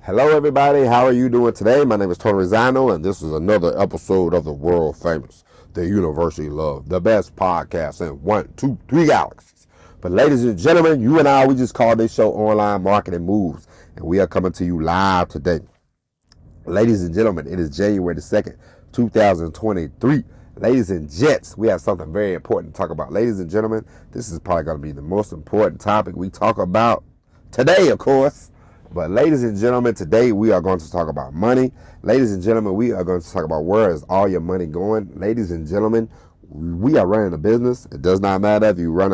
Hello, everybody. How are you doing today? My name is Tony Rizzano, and this is another episode of the world famous, the University Love, the best podcast in 1, 2, 3 galaxies. But ladies and gentlemen, you and I, we just called this show Online Marketing Moves, and we are coming to you live today. Ladies and gentlemen, it is January the 2nd, 2023. Ladies and gents, we have something very important to talk about. Ladies and gentlemen, this is probably going to be the most important topic we talk about today, of course. But ladies and gentlemen, today we are going to talk about money. Ladies and gentlemen, we are going to talk about where is all your money going. Ladies and gentlemen, we are running a business. It does not matter if you run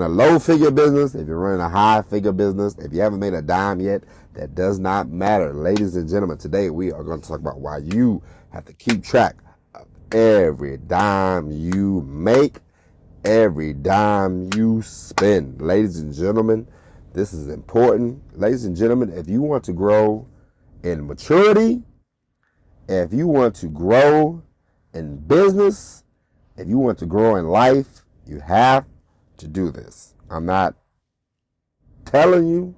a low-figure business, if you're running a high-figure business, if you haven't made a dime yet, that does not matter. Ladies and gentlemen, today we are going to talk about why you have to keep track of every dime you make, every dime you spend. Ladies and gentlemen, this is important. Ladies and gentlemen, if you want to grow in maturity, if you want to grow in business, if you want to grow in life, you have to do this. I'm not telling you,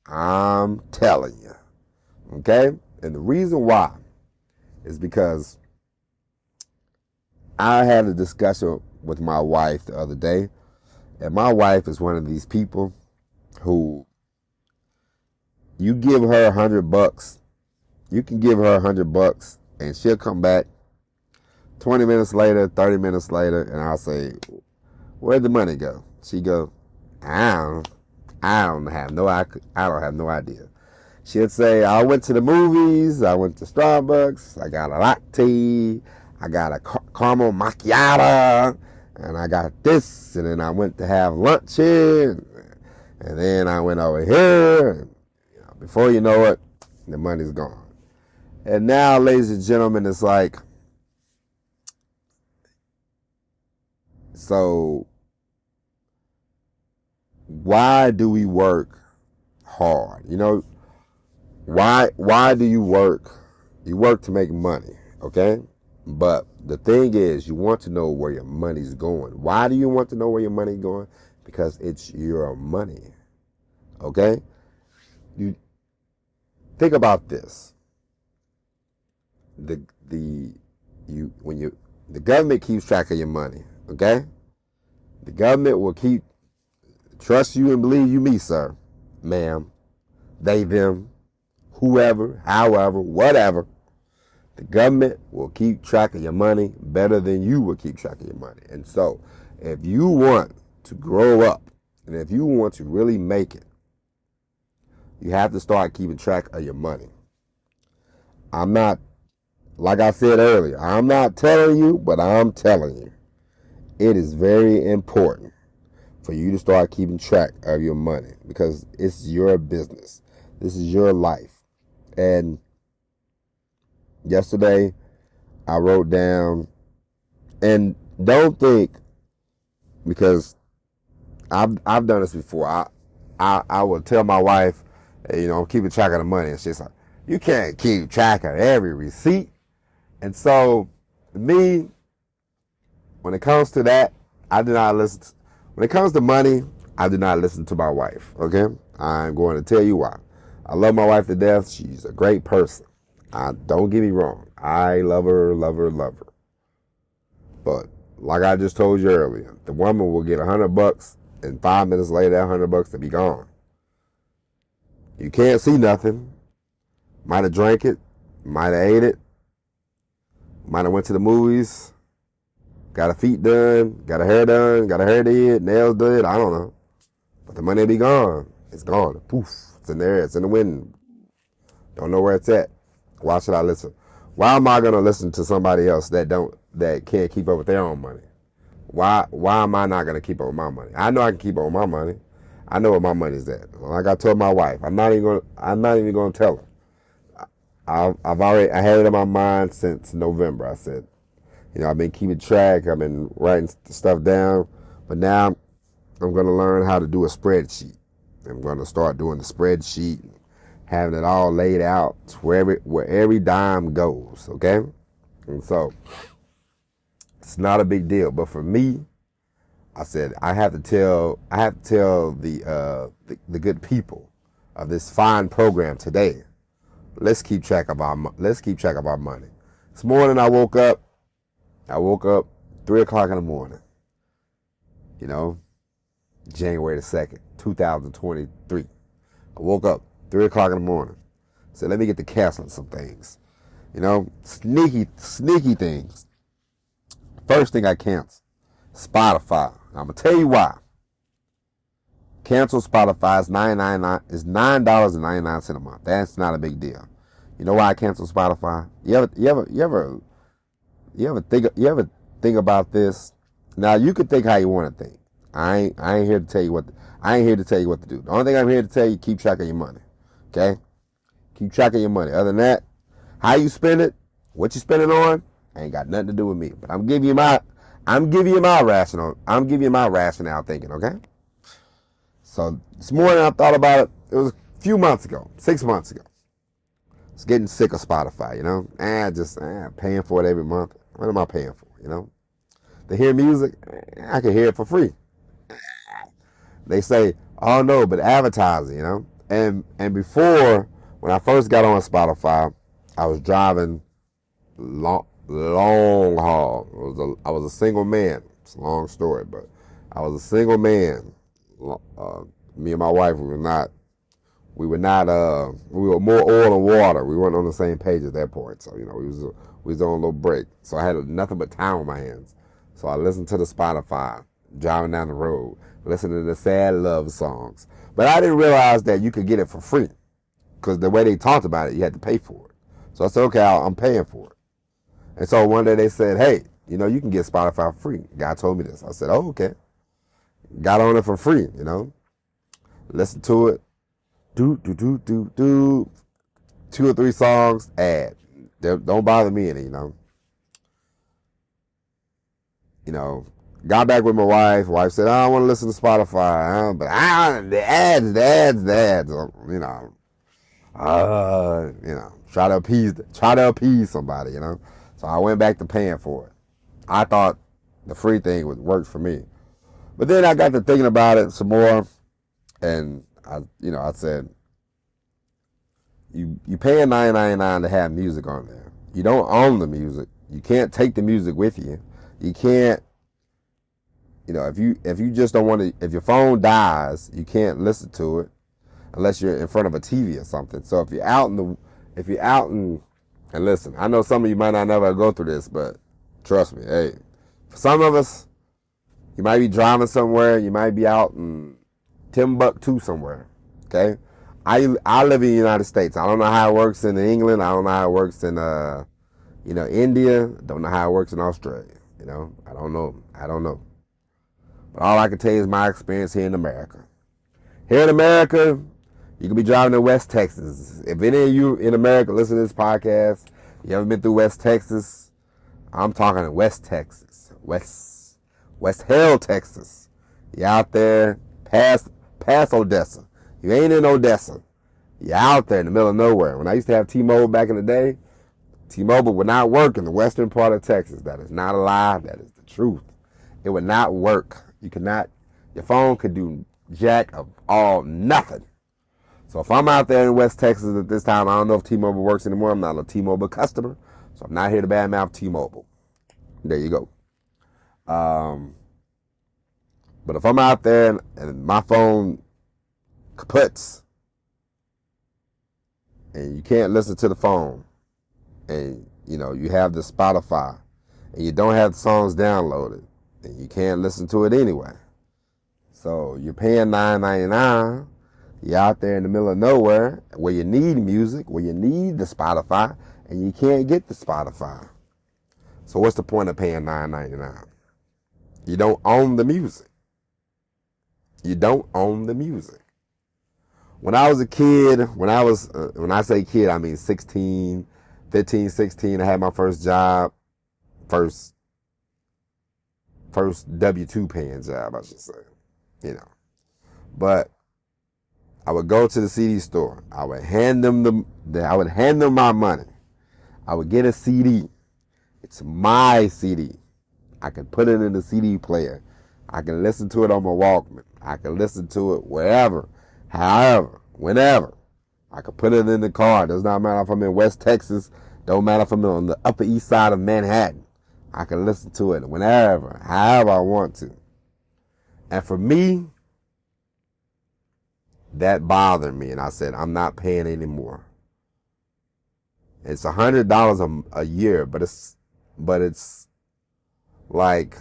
I'm telling you. Okay? And the reason why is because I had a discussion with my wife the other day, and my wife is one of these people who you give her $100, you can give her $100 and she'll come back 20 minutes later, 30 minutes later, and I'll say, where'd the money go? She go, I don't have no idea. She'll say, I went to the movies, I went to Starbucks, I got a latte, I got a caramel macchiato, and I got this, and then I went to have lunch here, and then I went over here, and before you know it, the money's gone. And now, ladies and gentlemen, it's like, so why do we work hard? Why do you work? You work to make money, okay? But the thing is, you want to know where your money's going. Why do you want to know where your money's going? Because it's your money, okay? You think about this. The government keeps track of your money, okay? The government will trust you and believe you, me, sir, ma'am, they, them, whoever, however, whatever. The government will keep track of your money better than you will keep track of your money. And so, if you want to grow up, and if you want to really make it, you have to start keeping track of your money. I'm not, like I said earlier, I'm not telling you, but I'm telling you. It is very important for you to start keeping track of your money because it's your business. This is your life. And yesterday, I wrote down, and don't think, because I've done this before. I would tell my wife, hey, I'm keeping track of the money. And she's like, you can't keep track of every receipt. And so, me, when it comes to that, I do not listen. When it comes to money, I do not listen to my wife, okay? I'm going to tell you why. I love my wife to death. She's a great person. Don't get me wrong. I love her, love her, love her. But like I just told you earlier, the woman will get $100 and 5 minutes later, that $100 will be gone. You can't see nothing. Might have drank it. Might have ate it. Might have went to the movies. Got her feet done. Got her hair done. Got her hair did. Nails did. I don't know. But the money will be gone. It's gone. Poof. It's in there. It's in the wind. Don't know where it's at. Why should I listen? Why am I going to listen to somebody else that can't keep up with their own money? Why am I not going to keep up with my money? I know I can keep up with my money. I know where my money's at. Like I told my wife, I'm not even going to tell her. I had it in my mind since November. I said, I've been keeping track. I've been writing stuff down, but now I'm going to learn how to do a spreadsheet. I'm going to start doing the spreadsheet, having it all laid out where every dime goes. Okay, and so it's not a big deal. But for me, I said I have to tell the good people of this fine program today let's keep track of our money. This morning I woke up 3 o'clock in the morning. You know, January the 2nd, 2023. I woke up 3 o'clock in the morning. Said, let me get to canceling some things. You know, sneaky things. First thing I canceled, Spotify. I'm gonna tell you why. Cancel Spotify is $9.99 a month. That's not a big deal. You know why I canceled Spotify? You ever think about this? Now you can think how you want to think. I ain't here to tell you what to do. The only thing I'm here to tell you, keep track of your money. Okay? Keep track of your money. Other than that, how you spend it, what you spend it on, ain't got nothing to do with me. But I'm giving you my rational thinking, okay? So this morning I thought about it. It was a few months ago, 6 months ago. I was getting sick of Spotify, you know? Paying for it every month. What am I paying for, you know? To hear music, I can hear it for free. They say, oh no, but advertising, you know? And before, when I first got on Spotify, I was driving long haul. I was a single man. It's a long story, but I was a single man. Me and my wife, we were more oil and water. We weren't on the same page at that point. So, you know, we was on a little break. So I had nothing but time on my hands. So I listened to the Spotify, driving down the road, listening to the sad love songs. But I didn't realize that you could get it for free. Because the way they talked about it, you had to pay for it. So I said, okay, I'm paying for it. And so one day they said, hey, you know, you can get Spotify for free. Guy told me this. I said, oh, okay. Got on it for free, you know. Listen to it. Do. 2 or 3 songs, ad. Don't bother me any, you know. You know, got back with my wife. Wife said, I don't want to listen to Spotify. But the ads, you know, try to appease somebody, you know. So I went back to paying for it. I thought the free thing would work for me. But then I got to thinking about it some more, and I said, you paying $9.99 to have music on there. You don't own the music. You can't take the music with you. You can't, you know, if you just don't want to, if your phone dies, you can't listen to it unless you're in front of a TV or something. So if you're out and listen, I know some of you might not never go through this, but trust me, hey, for some of us, you might be driving somewhere, you might be out in Timbuktu somewhere, okay? I live in the United States. I don't know how it works in England. I don't know how it works in, India. Don't know how it works in Australia. You know, I don't know. But all I can tell you is my experience here in America. Here in America, you can be driving to West Texas. If any of you in America listen to this podcast, you haven't been through West Texas, I'm talking West Texas. West Hell, Texas. You out there past Odessa. You ain't in Odessa. You're out there in the middle of nowhere. When I used to have T-Mobile back in the day, T-Mobile would not work in the western part of Texas. That is not a lie. That is the truth. It would not work. Your phone could do jack of all nothing. So if I'm out there in West Texas at this time, I don't know if T-Mobile works anymore. I'm not a T-Mobile customer, so I'm not here to badmouth T-Mobile. There you go. But if I'm out there and my phone kaputs and you can't listen to the phone and, you know, you have the Spotify and you don't have the songs downloaded and you can't listen to it anyway. So you're paying $9.99. You're out there in the middle of nowhere where you need music, where you need the Spotify, and you can't get the Spotify. So what's the point of paying $9.99? You don't own the music. You don't own the music. When I was a kid, when I say kid, I mean 15, 16, I had my first job, first W-2 paying job, I should say, you know. But I would go to the CD store. I would hand them my money. I would get a CD. It's my CD. I can put it in the CD player. I can listen to it on my Walkman. I can listen to it wherever, however, whenever. I could put it in the car. It does not matter if I'm in West Texas. Don't matter if I'm on the Upper East Side of Manhattan. I can listen to it whenever, however I want to. And for me, that bothered me. And I said, I'm not paying anymore. It's $100 a year, but it's like,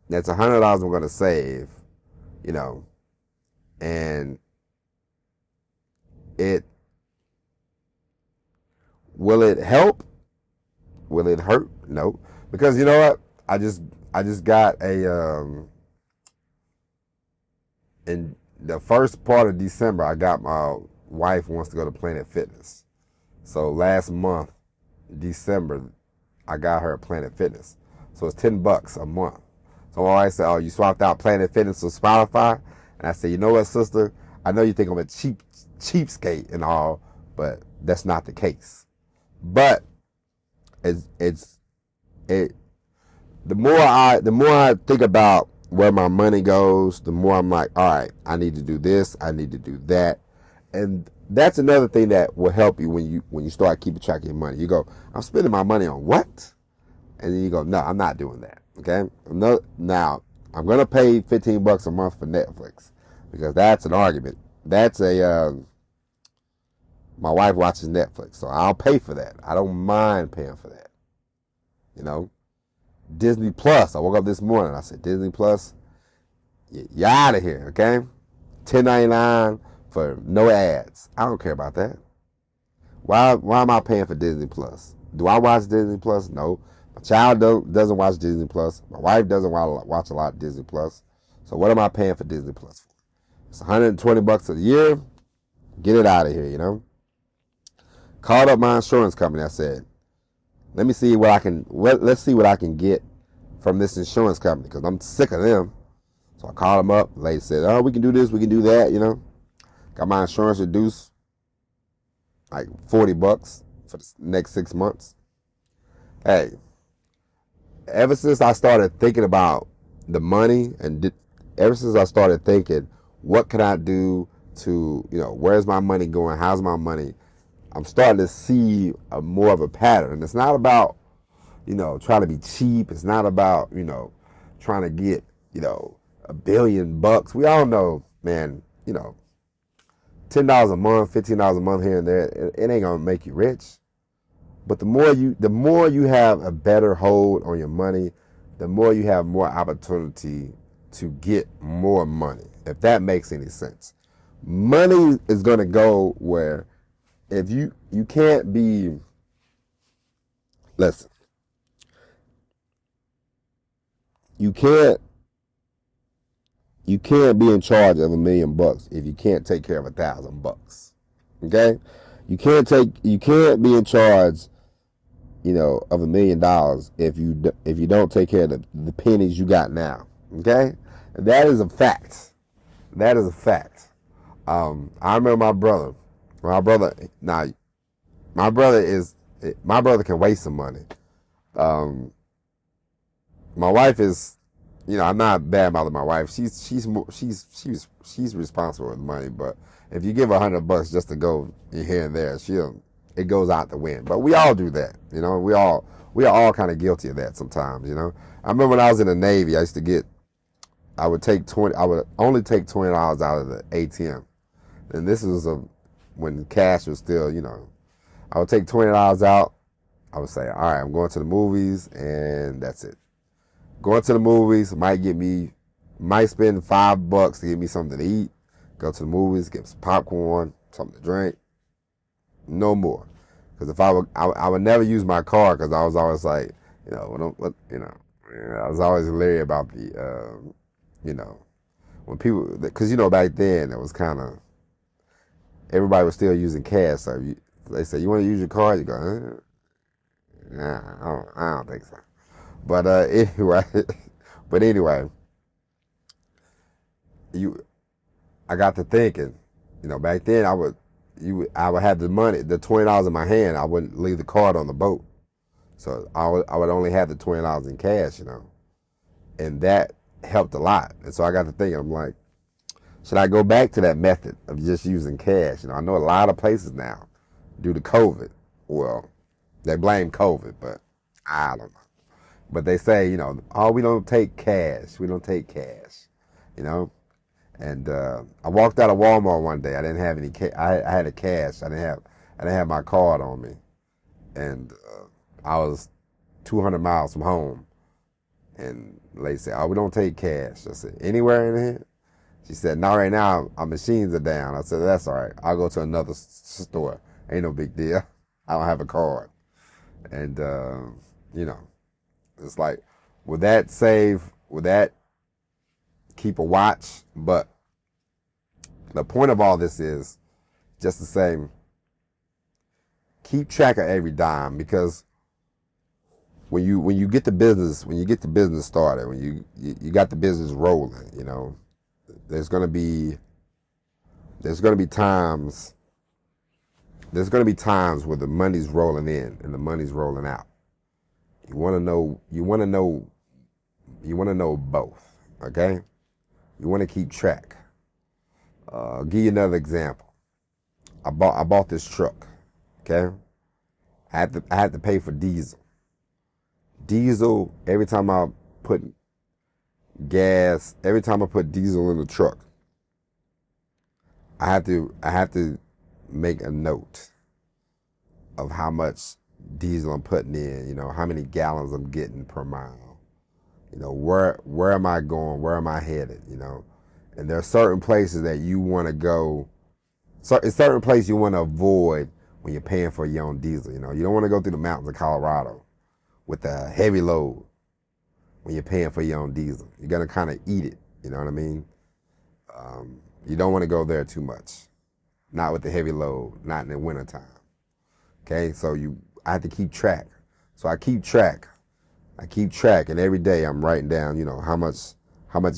that's $100 I'm going to save, and will it help? Will it hurt? No, because you know what? I just got in the first part of December, I got my wife wants to go to Planet Fitness. So last month, December, I got her Planet Fitness. So it's $10 a month. So my wife said, "Oh, you swapped out Planet Fitness with Spotify?" And I said, "You know what, sister? I know you think I'm a cheapskate and all, but that's not the case." But the more I think about where my money goes, the more I'm like, all right, I need to do this, I need to do that. And that's another thing that will help you when you start keeping track of your money. You go, I'm spending my money on what? And then you go, no, I'm not doing that. Okay? Now, I'm going to pay $15 a month for Netflix because that's an argument. That's my wife watches Netflix, so I'll pay for that. I don't mind paying for that. Disney Plus. I woke up this morning. I said, Disney Plus, you're out of here, okay? $10.99 for no ads. I don't care about that. Why am I paying for Disney Plus? Do I watch Disney Plus? No. My child doesn't watch Disney Plus. My wife doesn't watch a lot of Disney Plus. So what am I paying for Disney Plus for? It's $120 a year. Get it out of here, Called up my insurance company. I said, let's see what I can get from this insurance company because I'm sick of them. So I called them up. The lady said, "Oh, we can do this, we can do that." Got my insurance reduced like $40 for the next 6 months. Hey, ever since I started thinking about the money ever since I started thinking, what can I do to, where's my money going? How's my money? I'm starting to see more of a pattern. It's not about, trying to be cheap. It's not about, trying to get, $1 billion. We all know, man, $10 a month, $15 a month here and there, it ain't gonna make you rich. But the more you have a better hold on your money, the more you have more opportunity to get more money, if that makes any sense. Money is gonna go where if you can't be, listen, you can't be in charge of $1 million if you can't take care of $1,000. Okay? You can't be in charge, of $1 million if you don't take care of the pennies you got now. Okay? And that is a fact. That is a fact. I remember my brother. My brother can waste some money. My wife is, I'm not bad mouthing my wife. She's responsible with money, but if you give her $100 just to go here and there, it goes out the wind. But we all do that, We are all kind of guilty of that sometimes, I remember when I was in the Navy, I would only take $20 out of the ATM, and this was when cash was still, I would take $20 out. I would say, all right, I'm going to the movies, and that's it. Going to the movies might spend $5 to get me something to eat. Go to the movies, get some popcorn, something to drink. No more. Because if I would never use my car because I was always like, I was always leery about the, when people, because back then it was kind of, everybody was still using cash. So they say, you want to use your card? You go, nah, I don't think so. But anyway, I got to thinking, back then I would have the money, the $20 in my hand. I wouldn't leave the card on the boat, so I would only have the $20 in cash, and that helped a lot. And so I got to thinking, I'm like, Should I go back to that method of just using cash? I know a lot of places now, due to COVID, well, they blame COVID, but I don't know. But they say, oh, we don't take cash. We don't take cash, you know. And I walked out of Walmart one day. I didn't have any cash. I had a cash. I didn't have my card on me, and I was 200 miles from home. And the lady said, "Oh, we don't take cash." I said, "Anywhere in here?" She said, "Not right now. Our machines are down." I said, "That's all right. I'll go to another store. Ain't no big deal. I don't have a card." And it's like, would that save? Would that keep a watch? But the point of all this is just the same. Keep track of every dime, because when you get the business started, when you got the business rolling, there's gonna be times where the money's rolling in and the money's rolling out. You want to know both, okay? You want to keep track. I'll give you another example. I bought this truck, okay? I had to pay for diesel. Diesel, every time I put diesel in the truck, I have to make a note of how much diesel I'm putting in, how many gallons I'm getting per mile. Where am I going? Where am I headed? And there are certain places that you want to go. So it's certain places you want to avoid when you're paying for your own diesel. You don't want to go through the mountains of Colorado with a heavy load when you're paying for your own diesel. You're going to kind of eat it. You know what I mean? You don't want to go there too much. Not with the heavy load, not in the wintertime. Okay, so I have to keep track. So I keep track, and every day I'm writing down, how much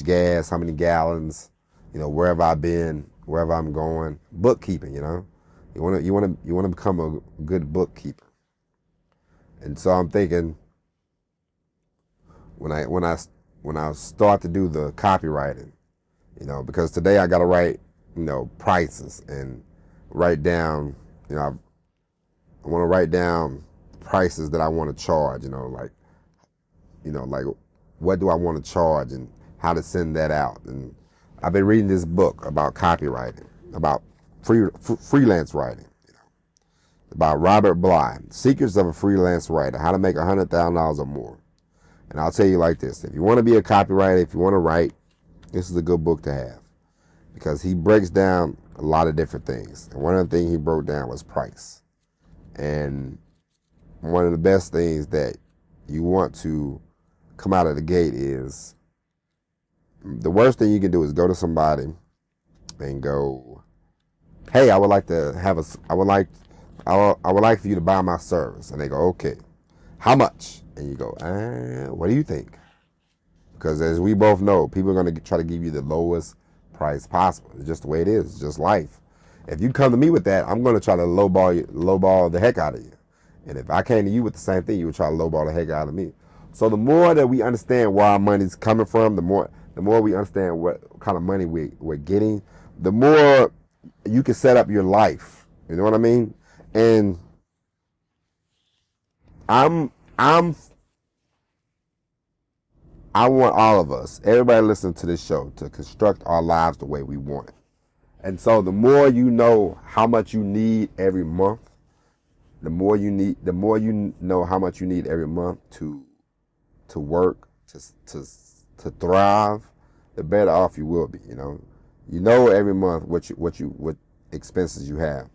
gas, how many gallons, wherever I've been, wherever I'm going. Bookkeeping, You want to become a good bookkeeper. And so I'm thinking, when I start to do the copywriting, because today I got to write, prices and write down, I want to write down prices that I want to charge, like what do I want to charge and how to send that out. And I've been reading this book about copywriting, about freelance writing, about Robert Bly, Secrets of a Freelance Writer, how to make $100,000 or more. And I'll tell you like this, if you want to be a copywriter, if you want to write, this is a good book to have, because he breaks down a lot of different things. And one of the things he broke down was price. And one of the best things that you want to come out of the gate is, the worst thing you can do is go to somebody and go, "Hey, I would like for you to buy my service." And they go, "Okay, how much?" And you go, "What do you think?" Because as we both know, people are going to try to give you the lowest price possible. It's just the way it is. It's just life. If you come to me with that, I'm going to try to lowball the heck out of you. And if I came to you with the same thing, you would try to lowball the heck out of me. So the more that we understand where our money's coming from, the more we understand what kind of money we're getting, the more you can set up your life. You know what I mean? And I want all of us, everybody listening to this show, to construct our lives the way we want it. And so the more you know how much you need every month, the more you know how much you need every month to work, to thrive, the better off you will be. You know every month what expenses you have.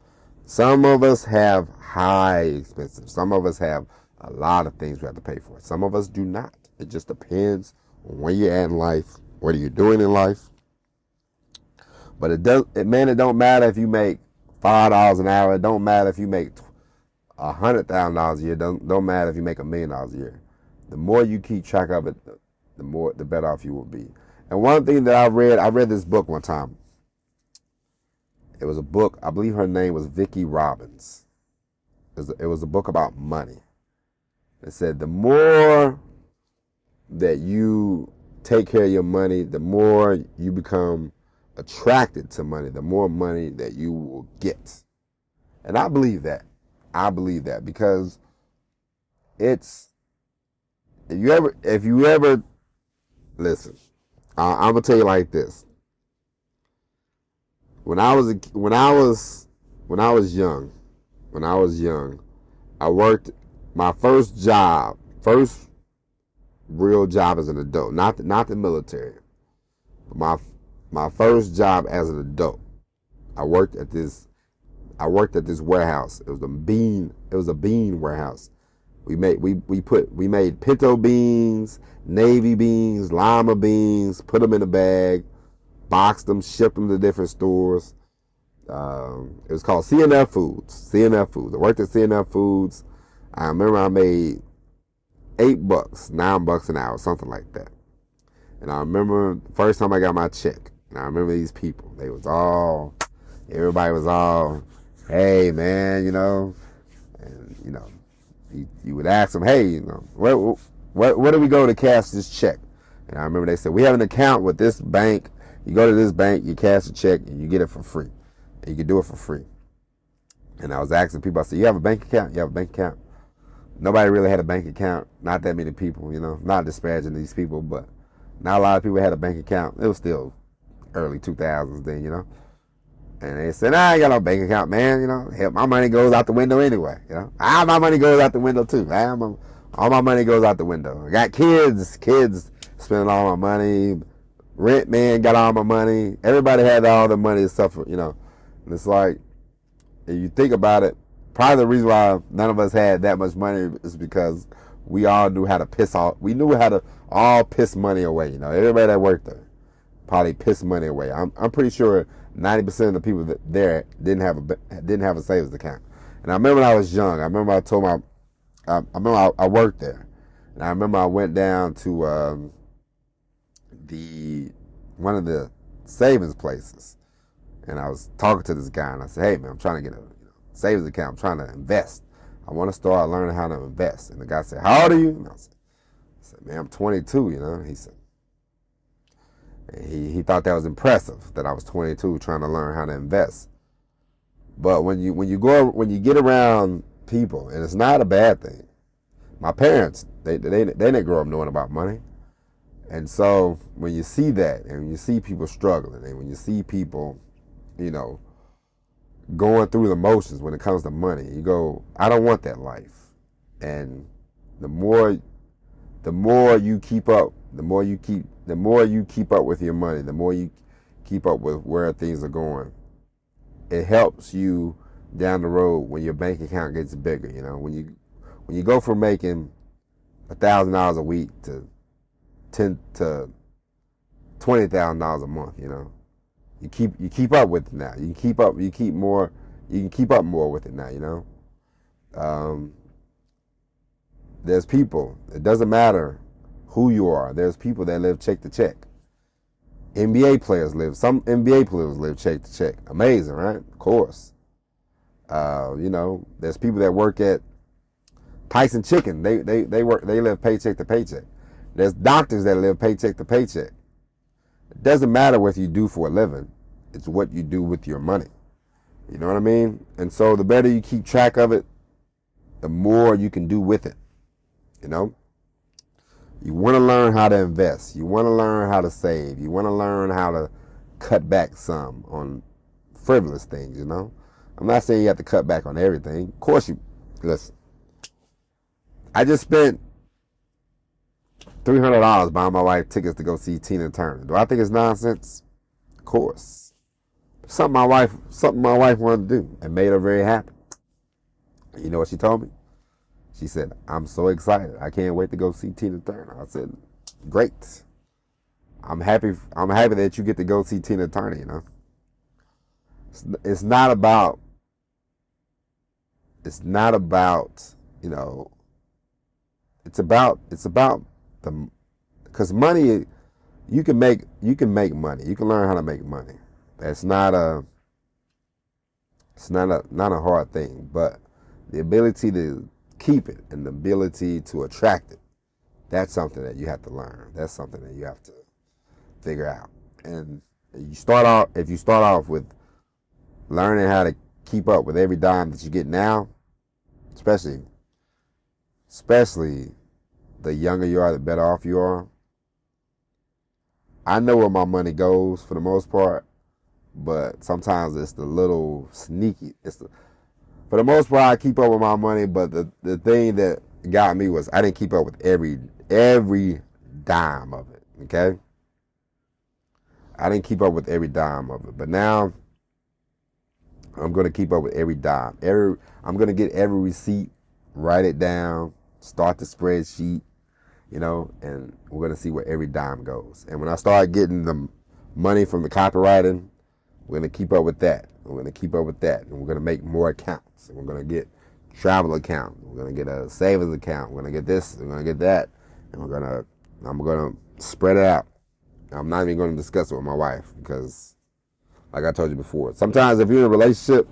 Some of us have high expenses. Some of us have a lot of things we have to pay for. Some of us do not. It just depends on where you're at in life, what are you doing in life. But it don't matter if you make $5 an hour. It don't matter if you make $100,000 a year. Don't matter if you make $1 million a year. The more you keep track of it, the better off you will be. And one thing that I read this book one time. It was a book, I believe her name was Vicki Robbins. It was a book about money. It said the more that you take care of your money, the more you become attracted to money, the more money that you will get. And I believe that. I believe that because it's if you ever listen, I'm gonna tell you like this. When I was young, I worked my first real job as an adult, not the military. My first job as an adult. I worked at this warehouse. It was a bean warehouse. We made pinto beans, navy beans, lima beans, put them in a bag, boxed them, shipped them to different stores. It was called CNF Foods. CNF Foods. I worked at CNF Foods. I remember I made $8, $9 an hour, something like that. And I remember the first time I got my check. And I remember these people. Everybody was all, hey man, and you would ask them, hey, where do we go to cash this check? And I remember they said, we have an account with this bank. You go to this bank, you cash a check, and you get it for free. And you can do it for free. And I was asking people, I said, you have a bank account? You have a bank account? Nobody really had a bank account. Not that many people, not disparaging these people, but not a lot of people had a bank account. It was still early 2000s then, And they said, I ain't got no bank account, man. Hell, my money goes out the window anyway. My money goes out the window too. All my money goes out the window. I got kids spending all my money. Rent man got all my money. Everybody had all the money and stuff, And it's like, if you think about it, probably the reason why none of us had that much money is because we all knew how to piss off. We knew how to all piss money away. Everybody that worked there probably pissed money away. I'm pretty sure 90% of the people there didn't have a savings account. And I remember when I was young. I remember I worked there, and I remember I went down to one of the savings places, and I was talking to this guy, and I said, hey man, I'm trying to get a savings account. I'm trying to invest. I want to start learning how to invest. And the guy said, how old are you? And I said, man, I'm 22. He said, he thought that was impressive that I was 22 trying to learn how to invest. But when you get around people, and it's not a bad thing. My parents, they didn't grow up knowing about money. And so when you see that, and when you see people struggling, and when you see people, going through the motions when it comes to money, you go, I don't want that life. And the more you keep up, the more you keep up with your money, the more you keep up with where things are going, it helps you down the road when your bank account gets bigger. When you go from making $1,000 a week to $20,000 a month, you keep up with it now. You can keep up more with it now. There's people. It doesn't matter who you are. There's people that live check to check. Some NBA players live check to check. Amazing, right? Of course. There's people that work at Tyson Chicken. They live paycheck to paycheck. There's doctors that live paycheck to paycheck. It doesn't matter what you do for a living. It's what you do with your money. You know what I mean? And so the better you keep track of it, the more you can do with it. You want to learn how to invest. You want to learn how to save. You want to learn how to cut back some on frivolous things, I'm not saying you have to cut back on everything. Of course listen. I just spent $300 buying my wife tickets to go see Tina Turner. Do I think it's nonsense? Of course. Something my wife wanted to do and made her very happy. You know what she told me? She said, I'm so excited. I can't wait to go see Tina Turner. I said, great. I'm happy that you get to go see Tina Turner, It's not about it's about because money, you can make money. You can learn how to make money. It's not a hard thing, but the ability to keep it and the ability to attract it, that's something that you have to learn. That's something that you have to figure out. And If you start off with learning how to keep up with every dime that you get now, especially the younger you are, the better off you are. I know where my money goes for the most part, but sometimes it's the little sneaky. For the most part, I keep up with my money, but the thing that got me was I didn't keep up with every dime of it. Okay, I didn't keep up with every dime of it, but now I'm gonna keep up with every dime. I'm gonna get every receipt, write it down, start the spreadsheet, and we're gonna see where every dime goes. And when I start getting the money from the copywriting, we're gonna keep up with that. We're gonna keep up with that, and we're gonna make more accounts. And we're gonna get travel account. We're gonna get a savings account. We're gonna get this. We're gonna get that, and I'm gonna spread it out. I'm not even gonna discuss it with my wife because, like I told you before, sometimes if you're in a relationship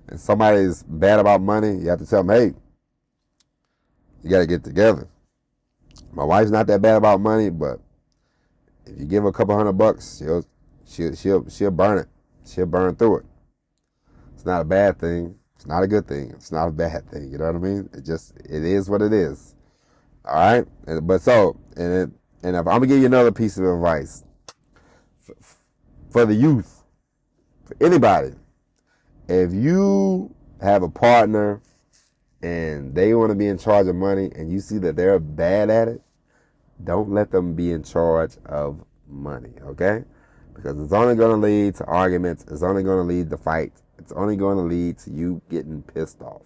and somebody's bad about money, you have to tell them, hey, you gotta get together. My wife's not that bad about money, but if you give her a couple $100, she'll burn it. She'll burn through it. It's not a bad thing. It's not a good thing. It's not a bad thing. You know what I mean? It is what it is. All right. And if I'm gonna give you another piece of advice for the youth, for anybody, if you have a partner and they want to be in charge of money and you see that they're bad at it, don't let them be in charge of money, okay? Because it's only going to lead to arguments. It's only going to lead to fights. It's only going to lead to you getting pissed off.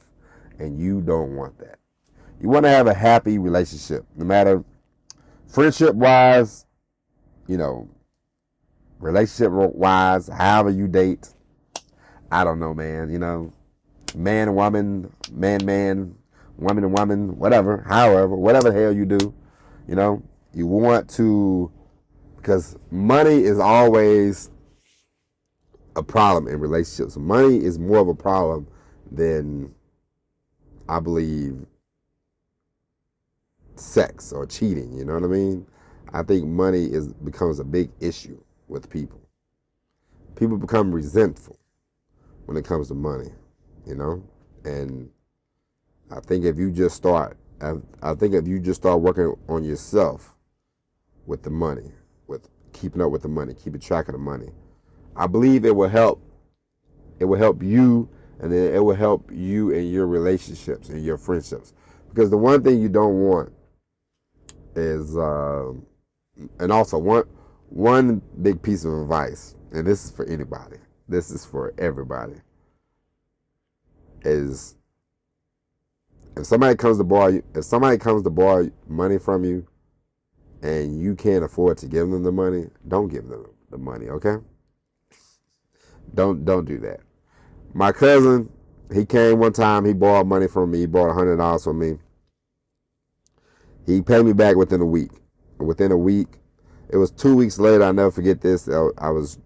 And you don't want that. You want to have a happy relationship, no matter friendship-wise, relationship-wise, however you date. I don't know, man, man, woman, man, woman and woman, whatever the hell you do, you want to, because money is always a problem in relationships. Money is more of a problem than, I believe, sex or cheating, you know what I mean? I think money becomes a big issue with people. People become resentful when it comes to money, and I think if you just start working on yourself with the money, with keeping up with the money, keeping track of the money, I believe it will help. It will help you, and then it will help you in your relationships and your friendships. Because the one thing you don't want is, and also one big piece of advice, and this is for anybody, this is for everybody, is if somebody comes to borrow money from you and you can't afford to give them the money, don't give them the money, okay? Don't do that. My cousin, he came one time, he borrowed money from me, he borrowed $100 from me. He paid me back within a week. It was 2 weeks later, I'll never forget this. I was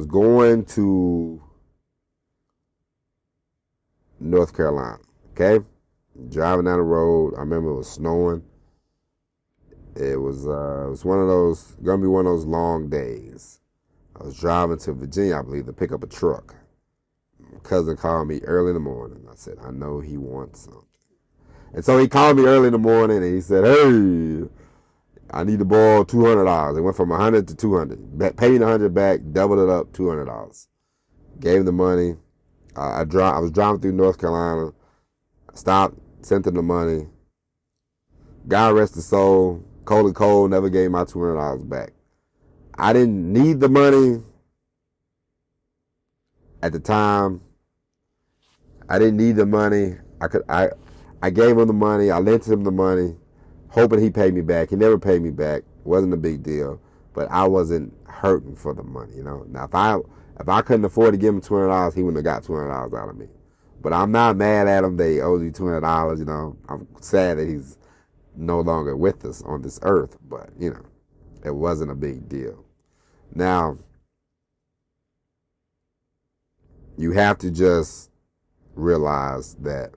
going to North Carolina, okay? Driving down the road, I remember it was snowing. It was gonna be one of those long days. I was driving to Virginia, I believe, to pick up a truck. My cousin called me early in the morning. I said, I know he wants something. And so he called me early in the morning and he said, hey, I need to borrow $200. It went from $100 to $200. Paid me the $100 back, doubled it up, $200. Gave him the money. I was driving through North Carolina. Stopped, sent him the money. God rest his soul. Cold, never gave my $200 back. I didn't need the money at the time. I didn't need the money. I gave him the money. I lent him the money, hoping he paid me back. He never paid me back. It wasn't a big deal, but I wasn't hurting for the money, Now, if I couldn't afford to give him $200, he wouldn't have got $200 out of me. But I'm not mad at him that he owes you $200, I'm sad that he's no longer with us on this earth, but, it wasn't a big deal. Now, you have to just realize that,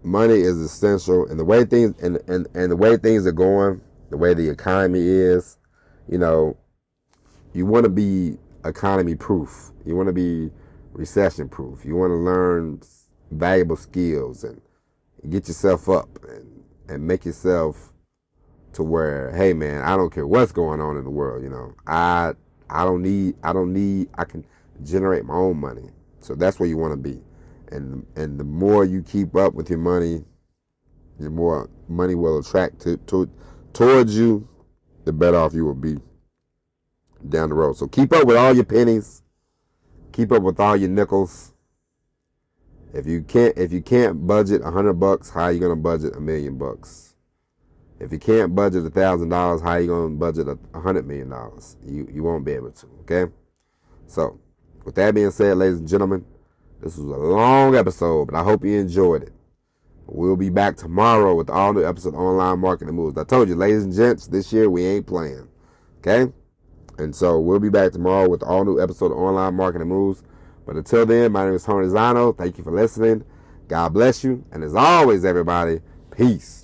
money is essential, and the way things and the way things are going the way the economy is, you know, you want to be economy proof. You want to be recession proof. You want to learn valuable skills and get yourself up and make yourself to where, hey man, I don't care what's going on in the world, you know. I can generate my own money. So that's where you want to be. And the more you keep up with your money, the more money will attract towards you, the better off you will be down the road. So keep up with all your pennies. Keep up with all your nickels. If you can't budget $100, how are you gonna budget $1 million? If you can't budget $1,000, how are you gonna budget $100 million? You won't be able to. Okay. So with that being said, ladies and gentlemen, this was a long episode, but I hope you enjoyed it. We'll be back tomorrow with all new episodes of Online Marketing Moves. I told you, ladies and gents, this year we ain't playing. Okay? And so we'll be back tomorrow with all new episode of Online Marketing Moves. But until then, my name is Tony Zano. Thank you for listening. God bless you. And as always, everybody, peace.